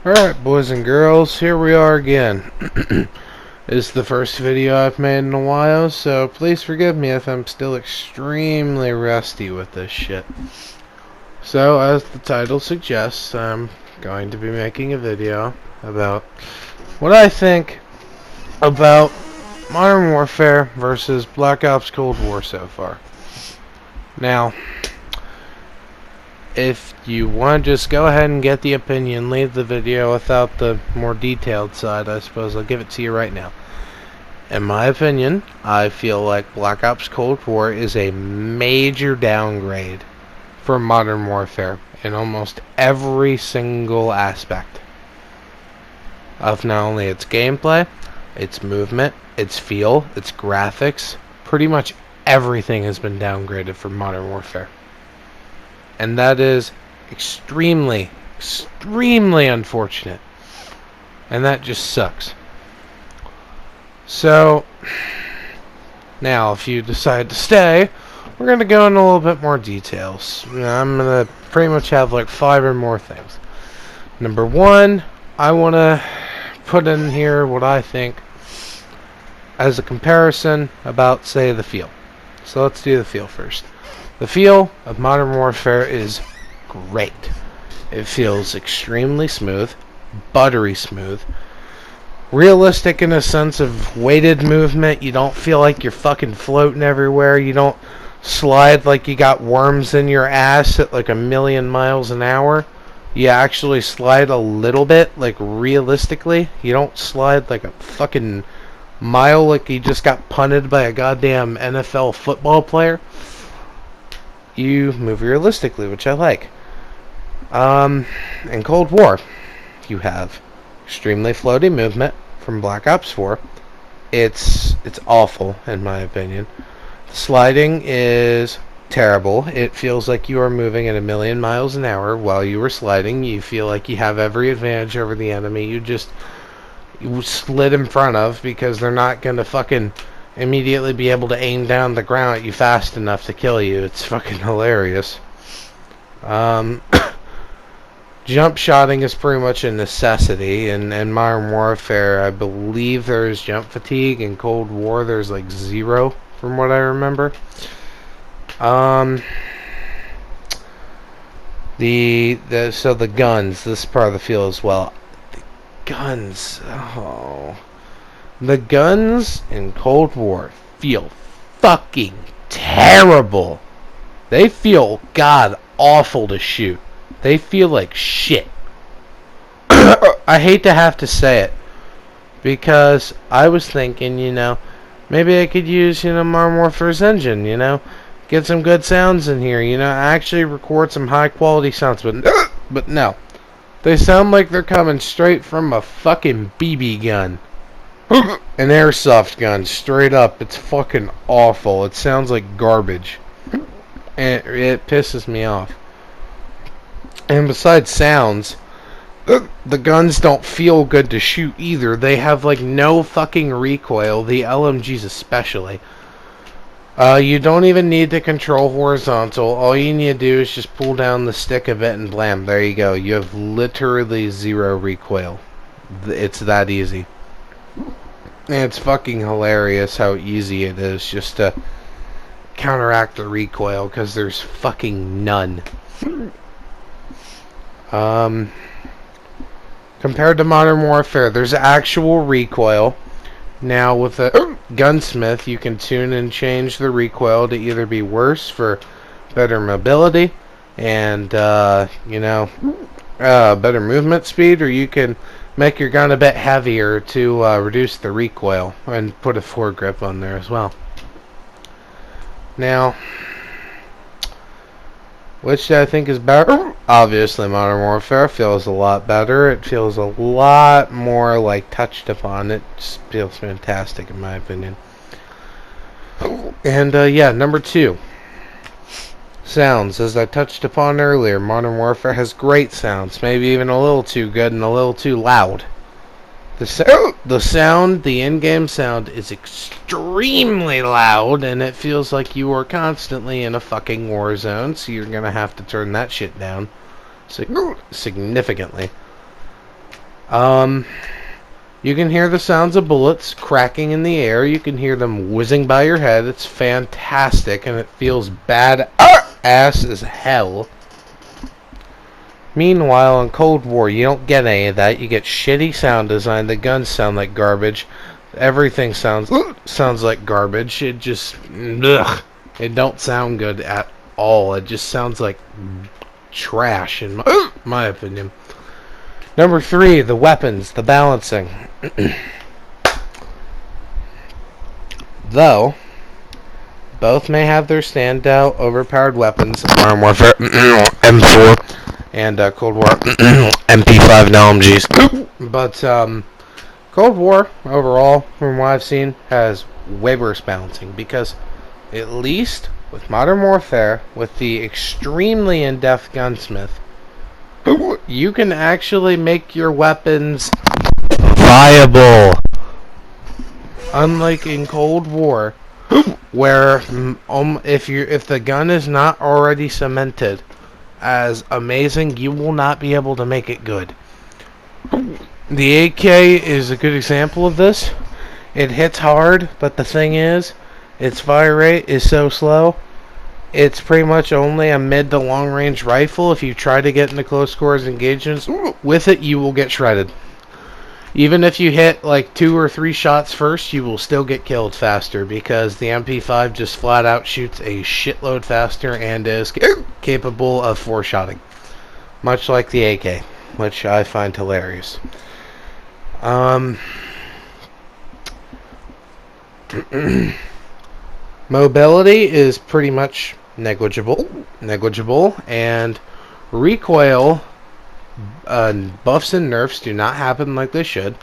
Alright, boys and girls, here we are again. This is the first video I've made in a while, so please forgive me if I'm still extremely rusty with this shit. So, as the title suggests, I'm going to be making a video about what I think about Modern Warfare versus Black Ops Cold War so far. Now, if you want to just go ahead and get the opinion, leave the video without the more detailed side, I suppose I'll give it to you right now. In my opinion, I feel like Black Ops Cold War is a major downgrade for Modern Warfare in almost every single aspect of not only its gameplay, its movement, its feel, its graphics. Pretty much everything has been downgraded for Modern Warfare. And that is extremely unfortunate. And that just sucks. So, now if you decide to stay, we're going to go into a little bit more details. I'm going to pretty much have like 5 or more things. Number 1, I want to put in here what I think as a comparison about, say, the feel. So let's do the feel first. The feel of Modern Warfare is great. It feels extremely smooth, buttery smooth, realistic in a sense of weighted movement. You don't feel like you're fucking floating everywhere. You don't slide like you got worms in your ass at like 1,000,000 miles an hour. You actually slide a little bit, like realistically. You don't slide like a fucking mile like you just got punted by a goddamn NFL football player. You move realistically, which I like. In Cold War, you have extremely floaty movement from Black Ops 4. It's awful, in my opinion. Sliding is terrible. It feels like you are moving at 1,000,000 miles an hour while you are sliding. You feel like you have every advantage over the enemy you slid in front of, because they're not going to fucking immediately be able to aim down the ground at you fast enough to kill you. It's fucking hilarious. Jump shotting is pretty much a necessity. In Modern Warfare, I believe there's jump fatigue. In Cold War, there's like 0, from what I remember. So the guns, this is part of the feel as well. Guns, the guns in Cold War feel fucking terrible. They feel god awful to shoot. They feel like shit. I hate to have to say it, because I was thinking, maybe I could use, Modern Warfare's engine, get some good sounds in here, actually record some high quality sounds, but no. They sound like they're coming straight from a fucking BB gun. An airsoft gun, straight up. It's fucking awful. It sounds like garbage. And it pisses me off. And besides sounds, the guns don't feel good to shoot either. They have like no fucking recoil, the LMGs especially. You don't even need to control horizontal. All you need to do is just pull down the stick of it and blam, there you go. You have literally 0 recoil. It's that easy. And it's fucking hilarious how easy it is just to counteract the recoil, because there's fucking none. Compared to Modern Warfare, there's actual recoil. Now, with a gunsmith, you can tune and change the recoil to either be worse for better mobility and, better movement speed, or you can make your gun a bit heavier to reduce the recoil and put a foregrip on there as well. Now, which do I think is better? Obviously, Modern Warfare feels a lot better. It feels a lot more like touched upon. It just feels fantastic in my opinion. And number 2. Sounds. As I touched upon earlier, Modern Warfare has great sounds. Maybe even a little too good and a little too loud. The in-game sound is extremely loud, and it feels like you are constantly in a fucking war zone, so you're gonna have to turn that shit down significantly. Um, you can hear the sounds of bullets cracking in the air. You can hear them whizzing by your head. It's fantastic, and it feels bad ass as hell. Meanwhile, in Cold War, you don't get any of that. You get shitty sound design. The guns sound like garbage. Everything sounds like garbage. It just, ugh. It don't sound good at all. It just sounds like trash, in my opinion. Number 3, the weapons, the balancing. Though, both may have their standout, overpowered weapons. Modern Warfare, M4. And Cold War MP5 and LMGs. But Cold War, overall, from what I've seen, has way worse balancing. Because at least with Modern Warfare, with the extremely in-depth gunsmith, you can actually make your weapons viable. Unlike in Cold War, where if the gun is not already cemented as amazing, you will not be able to make it good. The AK is a good example of this. It hits hard, but the thing is, its fire rate is so slow. It's pretty much only a mid to long range rifle. If you try to get into close quarters engagements with it, you will get shredded. Even if you hit like 2 or 3 shots first, you will still get killed faster because the MP5 just flat out shoots a shitload faster and is capable of 4-shotting. Much like the AK, which I find hilarious. Mobility is pretty much negligible, and recoil buffs and nerfs do not happen like they should.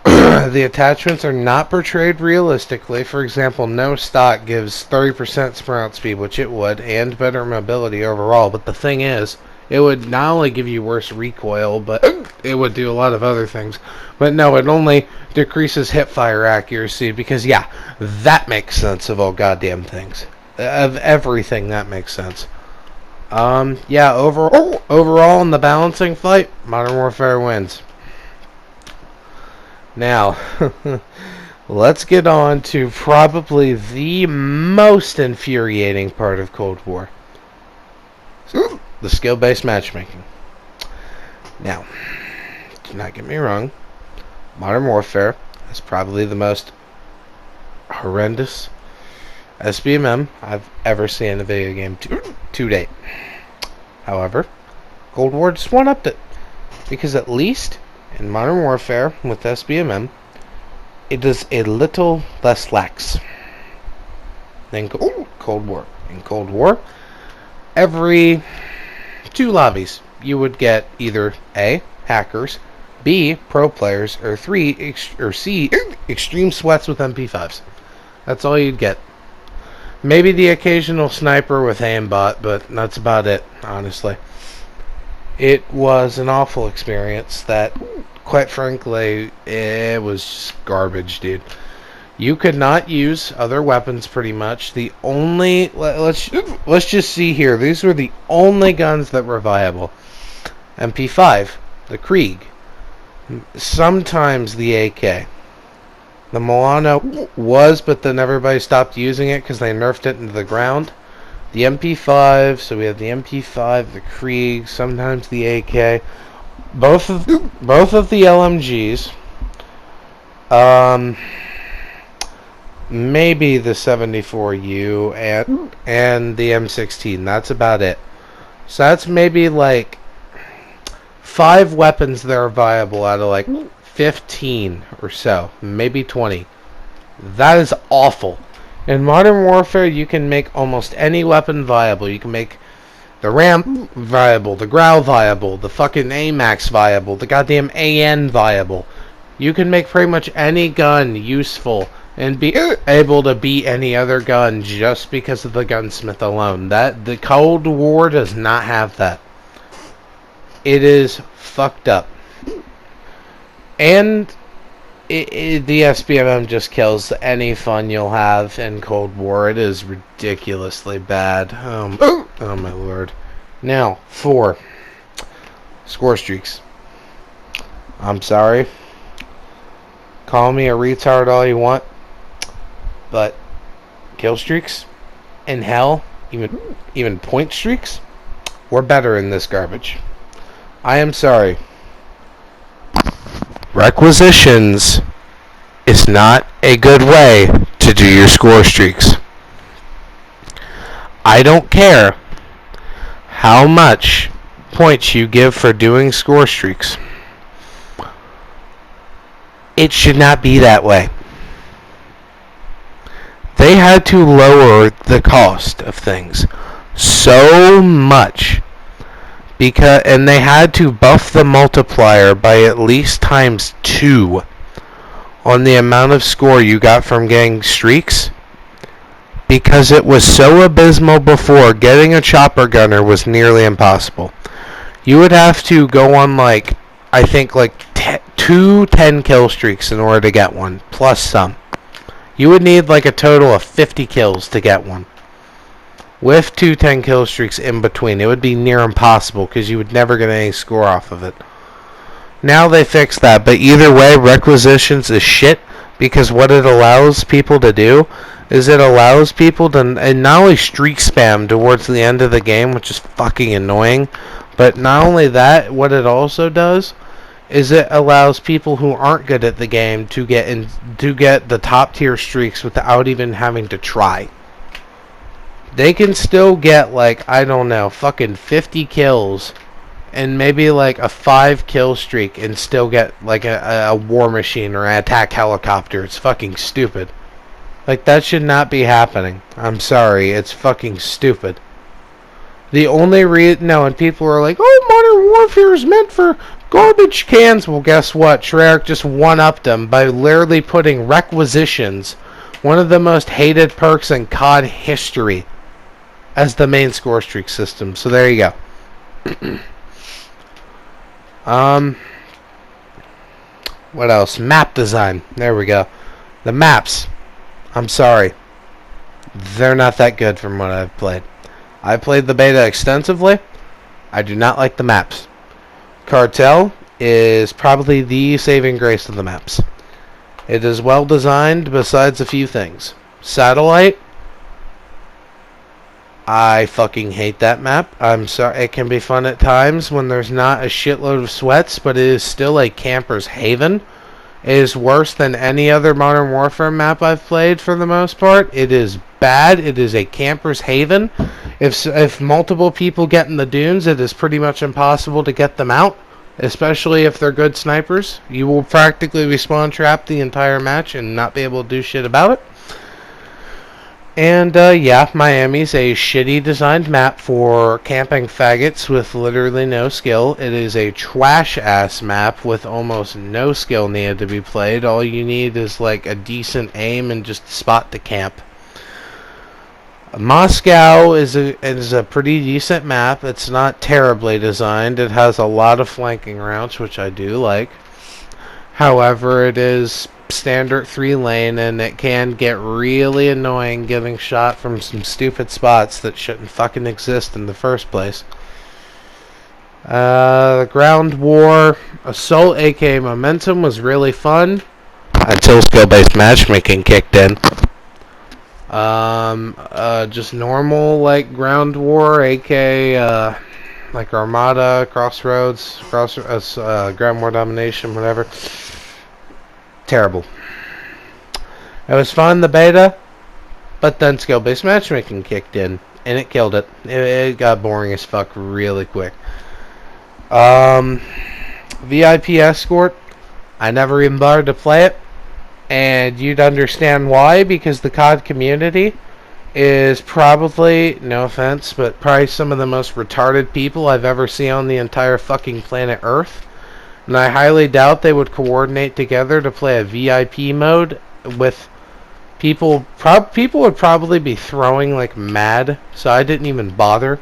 The attachments are not portrayed realistically. For example, no stock gives 30% sprint speed, which it would, and better mobility overall. But the thing is, it would not only give you worse recoil, but it would do a lot of other things. But no, it only decreases hipfire accuracy because, yeah, that makes sense of all goddamn things. Of everything, that makes sense. Yeah, overall in the balancing fight, Modern Warfare wins. Now, let's get on to probably the most infuriating part of Cold War. The skill-based matchmaking. Now, do not get me wrong, Modern Warfare is probably the most horrendous SBMM I've ever seen in a video game to date. However, Cold War just one-upped it. Because at least in Modern Warfare with SBMM, it is a little less lax than Cold War. In Cold War, every 2 lobbies, you would get either A, hackers, B, pro players, or C, extreme sweats with MP5s. That's all you'd get. Maybe the occasional sniper with aimbot, but that's about it, honestly. It was an awful experience that, quite frankly, it was just garbage, dude. You could not use other weapons pretty much. The only... Let's just see here. These were the only guns that were viable. MP5, the Krieg, sometimes the AK. The Milano was, but then everybody stopped using it because they nerfed it into the ground. The MP5, so we have the MP5, the Krieg, sometimes the AK. Both of the LMGs. Maybe the 74U and the M16. That's about it. So that's maybe like 5 weapons that are viable out of like 15 or so, maybe 20. That is awful. In Modern Warfare, you can make almost any weapon viable. You can make the Ram viable, the Grau viable, the fucking AMAX viable, the goddamn AN viable. You can make pretty much any gun useful and be able to beat any other gun just because of the gunsmith alone. The Cold War does not have that. It is fucked up. And the SBMM just kills any fun you'll have in Cold War. It is ridiculously bad. Oh my lord. Now, 4. Score streaks. I'm sorry. Call me a retard all you want, but kill streaks in hell, even point streaks, we're better in this garbage. I am sorry. Requisitions is not a good way to do your score streaks. I don't care how much points you give for doing score streaks. It should not be that way. They had to lower the cost of things so much and they had to buff the multiplier by at least times 2 on the amount of score you got from getting streaks, because it was so abysmal before. Getting a chopper gunner was nearly impossible. You would have to go on I think 2 10-kill streaks in order to get one, plus some. You would need a total of 50 kills to get one, with 2 10-kill streaks in between. It would be near impossible because you would never get any score off of it. Now they fixed that, but either way, requisitions is shit, because what it allows people to do is it allows people to not only streak spam towards the end of the game, which is fucking annoying, but not only that, what it also does is it allows people who aren't good at the game to get the top tier streaks without even having to try. They can still get I don't know, fucking 50 kills and maybe a 5 kill streak and still get a war machine or an attack helicopter. It's fucking stupid. That should not be happening. I'm sorry, it's fucking stupid. The only reason, and people are like, oh, Modern Warfare is meant for garbage cans. Well, guess what? Treyarch just one-upped them by literally putting requisitions, one of the most hated perks in COD history, as the main score streak system. So there you go. What else? Map design. There we go. The maps. I'm sorry. They're not that good from what I've played. I played the beta extensively. I do not like the maps. Cartel is probably the saving grace of the maps. It is well designed besides a few things. Satellite. I fucking hate that map. I'm sorry. It can be fun at times when there's not a shitload of sweats, but it is still a camper's haven. It is worse than any other Modern Warfare map I've played for the most part. It is bad. It is a camper's haven. If multiple people get in the dunes, it is pretty much impossible to get them out, especially if they're good snipers. You will practically respawn trap the entire match and not be able to do shit about it. And, yeah, Miami's a shitty designed map for camping faggots with literally no skill. It is a trash-ass map with almost no skill needed to be played. All you need is, a decent aim and just spot to camp. Moscow is a pretty decent map. It's not terribly designed. It has a lot of flanking routes, which I do like. However, it is standard 3-lane, and it can get really annoying getting shot from some stupid spots that shouldn't fucking exist in the first place. The Ground War Assault, aka Momentum, was really fun until skill-based matchmaking kicked in. Just normal Ground War, aka Armada, Crossroads, Ground War Domination, whatever. Terrible. It was fun, the beta, but then skill-based matchmaking kicked in, and it killed it. It got boring as fuck really quick. VIP Escort, I never even bothered to play it, and you'd understand why, because the COD community is probably, no offense, but probably some of the most retarded people I've ever seen on the entire fucking planet Earth. And I highly doubt they would coordinate together to play a VIP mode with people. People would probably be throwing like mad, so I didn't even bother.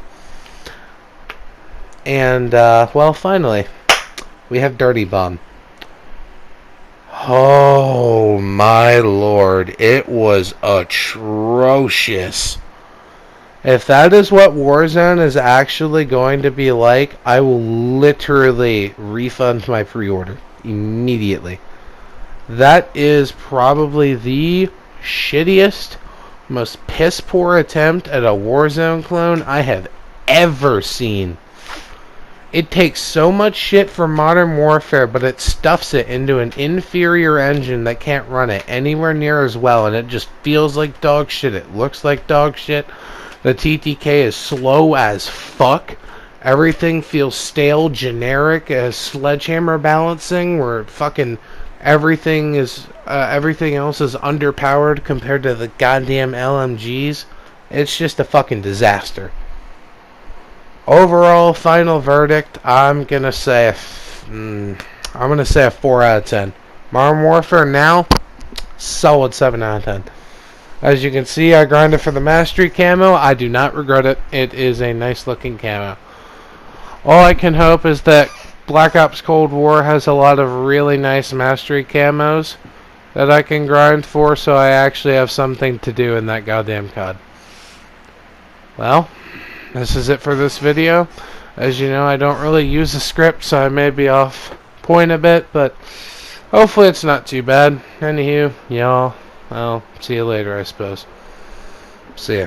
And, well, finally, we have Dirty Bomb. Oh, my lord. It was atrocious. If that is what Warzone is actually going to be like, I will literally refund my pre-order immediately. That is probably the shittiest, most piss poor attempt at a Warzone clone I have ever seen. It takes so much shit from Modern Warfare, but it stuffs it into an inferior engine that can't run it anywhere near as well, and it just feels like dog shit. It looks like dog shit. The TTK is slow as fuck. Everything feels stale, generic as sledgehammer balancing, where fucking everything else is underpowered compared to the goddamn LMGs. It's just a fucking disaster. Overall, final verdict, I'm gonna say a 4 out of 10. Modern Warfare now, solid 7 out of 10. As you can see, I grinded for the Mastery camo. I do not regret it. It is a nice looking camo. All I can hope is that Black Ops Cold War has a lot of really nice Mastery camos that I can grind for, so I actually have something to do in that goddamn COD. Well, this is it for this video. As you know, I don't really use a script, so I may be off point a bit, but hopefully it's not too bad. Anywho, y'all, I'll see you later, I suppose. See ya.